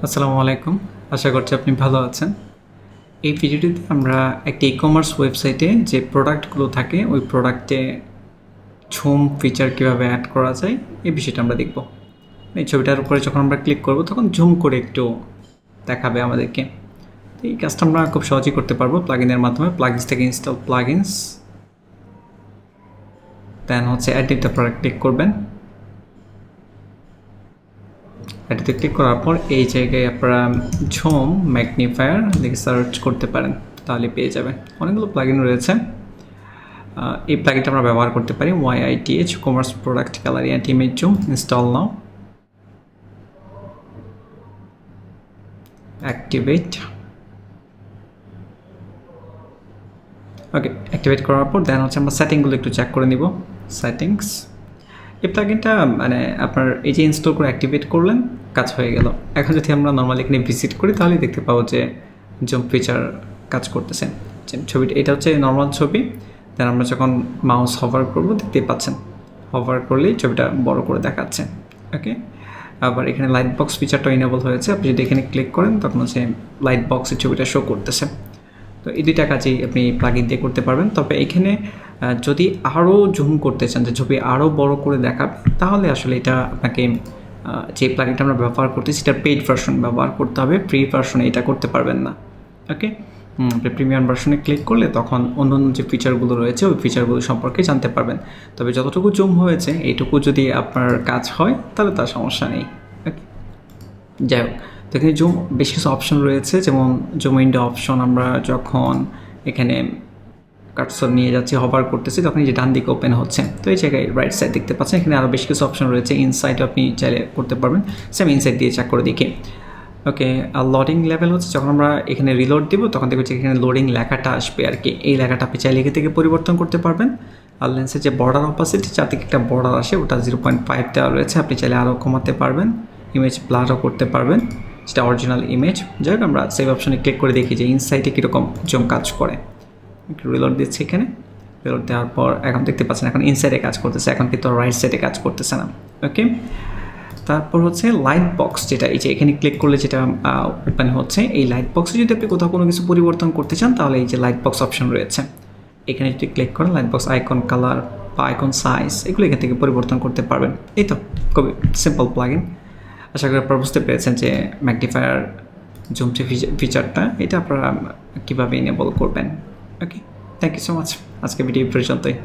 আসসালামু আলাইকুম। আশা করছি আপনি ভালো আছেন। এই ভিডিওটিতে আমরা একটি ই-কমার্স ওয়েবসাইটে যে প্রোডাক্টগুলো থাকে ওই প্রোডাক্টে ঝুম ফিচার কীভাবে অ্যাড করা যায় এই বিষয়টা আমরা দেখব। এই ছবিটার উপরে যখন আমরা ক্লিক করব তখন ঝুম করে একটু দেখাবে আমাদেরকে। তো এই কাজটা আমরা খুব সহজেই করতে পারবো প্লাগইনের মাধ্যমে। প্লাগইনস থেকে ইনস্টল প্লাগইনস, দেন হচ্ছে এডিট আপনারা ক্লিক করবেন। এটাতে ক্লিক করার পর এই জায়গায় আপনারা ঝুম ম্যাগনিফায়ার লিখে সার্চ করতে পারেন, তাহলে পেয়ে যাবেন। অনেকগুলো প্লাগইন রয়েছে। এই প্লাগইনটা আমরা ব্যবহার করতে পারি। YITH commerce product gallery and image zoom install now, activate. Okay, activate করার পর দেন হচ্ছে আমরা সেটিংগুলো একটু চেক করে নিব। সেটিংস, এই প্লাগইনটা মানে আপনার এই যে ইনস্টল করে অ্যাক্টিভেট করলেন, কাজ হয়ে গেল। এখন যদি আমরা নর্মালি এখানে ভিজিট করি তাহলে দেখতে পাবো যে জুম ফিচার কাজ করতেছে। ছবিটা এটা হচ্ছে নর্মাল ছবি। দেন আমরা যখন মাউস হভার করবো দেখতেই পাচ্ছেন, হভার করলেই ছবিটা বড় করে দেখাচ্ছে। ওকে, আবার এখানে লাইট বক্স ফিচারটা ইনেবল হয়েছে। আপনি যদি এখানে ক্লিক করেন তখন হচ্ছে লাইট বক্সের ছবিটা শো করতেছে। তো এই দুইটা কাজই আপনি প্লাগইন দিয়ে করতে পারবেন। তবে এখানে যদি আরও জুম করতে চান, যে ছবি আরও বড় করে দেখাবে, তাহলে আসলে এটা আপনাকে যে প্লাগইনটা আমরা ব্যবহার করতেছি সেটার পেইড ভার্সন ব্যবহার করতে হবে। ফ্রি ভার্সনে এটা করতে পারবেন না। ওকে, আপনি প্রিমিয়াম ভার্সনে ক্লিক করলে তখন অন্য অন্য যে ফিচারগুলো রয়েছে ওই ফিচারগুলো সম্পর্কে জানতে পারবেন। তবে যতটুকু জুম হয়েছে এইটুকু যদি আপনার কাজ হয় তাহলে তার সমস্যা নেই। ওকে, যাই হোক, তো এখানে জুম বেশ কিছু অপশন রয়েছে, যেমন জুম উইন্ডো অপশন। আমরা যখন এখানে কার্সর নিয়ে যাচ্ছি, হভার করতেছি, তখন এই যে ডান দিকে ওপেন হচ্ছে। তো এই জায়গায় রাইট সাইড দেখতে পাচ্ছেন, এখানে আরও বেশ কিছু অপশন রয়েছে। ইনসাইড আপনি চাইলে করতে পারবেন। সেম ইনসাইড দিয়ে চেক করে দেখি। ওকে, আর লোডিং লেভেল হচ্ছে যখন আমরা এখানে রিলোড দিব তখন দেখবেন যে এখানে লোডিং লেখাটা আসবে আর কি। এই লেখাটা আপনি চাইলে এখান থেকে পরিবর্তন করতে পারবেন। আর লেন্সের যে বর্ডার অপাসিটি, চারদিকে একটা বর্ডার আসে, ওটা 0.5 দেওয়া রয়েছে। আপনি চাইলে আরও কমাতে পারবেন। ইমেজ ব্লারও করতে পারবেন, সেটা অরিজিনাল ইমেজ। যাই হোক, আমরা সেভ অপশনে ক্লিক করে দেখি যে ইনসাইটে কীরকম জুম কাজ করে। রিলোড দিচ্ছি এখানে। রিলোড দেওয়ার পর এখন দেখতে পাচ্ছেন এখন ইনসাইডে কাজ করতেছে, এখন কিন্তু রাইট সাইডে কাজ করতেছে না। ওকে, তারপর হচ্ছে লাইট বক্স, যেটা এই যে এখানে ক্লিক করলে যেটা ওপেন হচ্ছে। এই লাইট বক্সে যদি আপনি কোথাও কোনো কিছু পরিবর্তন করতে চান তাহলে এই যে লাইট বক্স অপশন রয়েছে, এখানে যদি ক্লিক করেন লাইট বক্স আইকন কালার বা আইকন সাইজ এগুলো এখান থেকে পরিবর্তন করতে পারবেন। এই তো, খুবই সিম্পল প্লাগইন। আশা করি আপনারা বুঝতে পেরেছেন যে ম্যাগনিফায়ার জুম যে ফিচারটা এটা আপনারা কীভাবে ইনেবল করবেন। ওকে, থ্যাংক ইউ সো মাচ। আজকে ভিডিও পর্যন্তই।